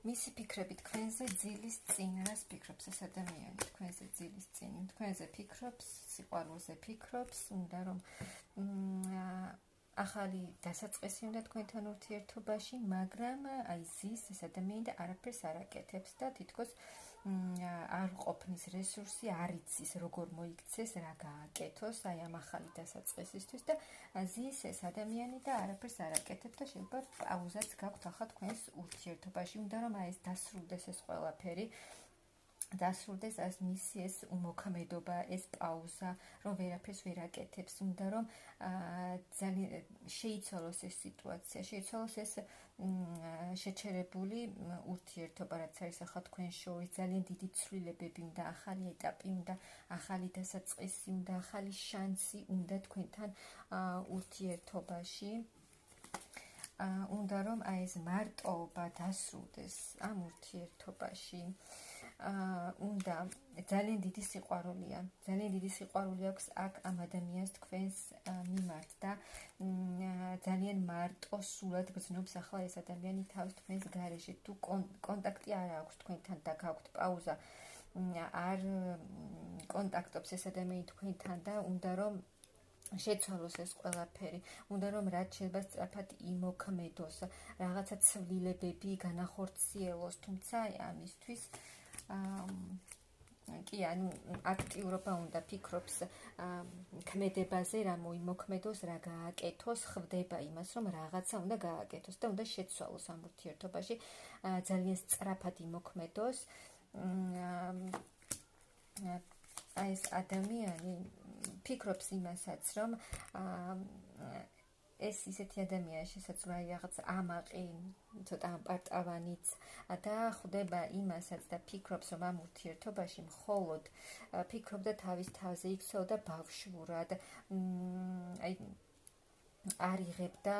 მისი ფიქრები თქვენზე ძილის წინ, რას ფიქრობს ეს ადამიანი თქვენზე ძილის წინ? თქვენზე ფიქრობს, სიყვარულზე ფიქრობს, უნდა რომ ახალი დასაწყისი უნდა თქვენთან ურთიერთობაში, მაგრამ აი ზის ეს ადამიანი და არაფერს არ აკეთებს და თითქოს არ ყოფნის რესურსი არ იცის როგორ მოიქცეს, რა გააკეთოს აი ამ ახალი დასაწყისისთვის და ზის ეს ადამიანი და არაფერს არ აკეთებს და შეიძლება პაუზაც გაქვთ ახლა თქვენს ურთიერთობაში. უნდა რომ აი ეს დასრულდეს ეს ყველაფერი. დასრულდეს ეს მისი ეს უმოქმედობა, ეს პაუზა, რომ ვერაფერს ვერ აკეთებს, უნდა რომ ძალიან შეიცვალოს ეს სიტუაცია, შეიცვალოს ეს შეჩერებული ურთიერთობა, რაც არის ახლა თქვენ შორის, ძალიან დიდი ცვლილებები უნდა, ახალი ეტაპი უნდა, ახალი დასაწყისი უნდა, ახალი შანსი უნდა თქვენთან ურთიერთობაში. უნდა რომ აი ეს მარტოობა დასრულდეს ამ ურთიერთობაში. უნდა ძალიან დიდი სიყვარულია, ძალიან დიდი სიყვარული აქვს აქ ამ ადამიანს თქვენს მიმართ და ძალიან მარტო სულად გრძნობს ახლა ეს ადამიანი თავს თქვენს გარეშე. თუ კონტაქტი არ აქვს თქვენთან და გაქვთ პაუზა, არ კონტაქტობს ეს ადამიანი თქვენთან და უნდა რომ შეცვალოს ეს ყველაფერი, უნდა რომ რაც შეიძლება სწრაფად იმოქმედოს, რაღაცა ცვლილებები განახორციელოს, თუმცა ამისთვის კი, ანუ აქტიურობა უნდა, ფიქრობს ქმედებაზე, რა მოიმოქმედოს, რა გააკეთოს, ხვდება იმას, რომ რაღაცა უნდა გააკეთოს და უნდა შეცვალოს ამ ურთიერთობაში, ძალიან სწრაფად იმოქმედოს. აი ეს ადამიანი ფიქრობს იმასაც, რომ ეს ისეთი ადამიანი შესაძლოა რაღაც ამაყი, ცოტა ამპარტავანიც და ხვდება იმასაც და ფიქრობს, რომ ამ ურთიერთობაში მხოლოდ ფიქრობდა თავის თავზე, იქცეოდა ბავშვურად, აი არ იღებდა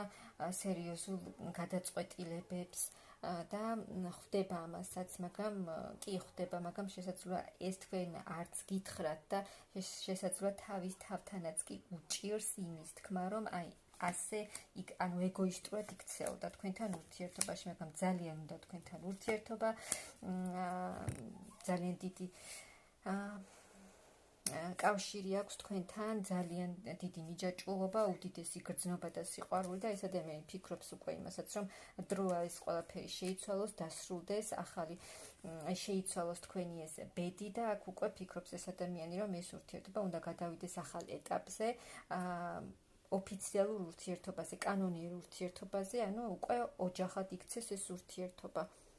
სერიოზულ გადაწყვეტილებებს და ხვდება ამასაც, მაგრამ კი ხვდება, მაგრამ შესაძლოა ეს თქვენ არც გითხრათ და შესაძლოა თავის თავთანაც კი უჭირს იმის თქმა, რომ აი ასე ანუ ეგოისტურად იქცეოდა თქვენთან ურთიერთობაში, მაგრამ ძალიან უნდა თქვენთან ურთიერთობა, ძალიან დიდი კავშირი აქვს თქვენთან, ძალიან დიდი მიჯაჭვულობა, უდიდესი გრძნობა და სიყვარული და ეს ადამიანი ფიქრობს უკვე იმასაც, რომ დროა ეს ყველაფერი შეიცვალოს, დასრულდეს, ახალი შეიცვალოს თქვენი ეს ბედი და აქ უკვე ფიქრობს ეს ადამიანი, რომ ეს ურთიერთობა უნდა გადავიდეს ახალ ეტაპზე, ოფიციალურ ურთიერთობაზე, კანონიერ ურთიერთობაზე, ანუ უკვე ოჯახად იქცეს ეს ურთიერთობა.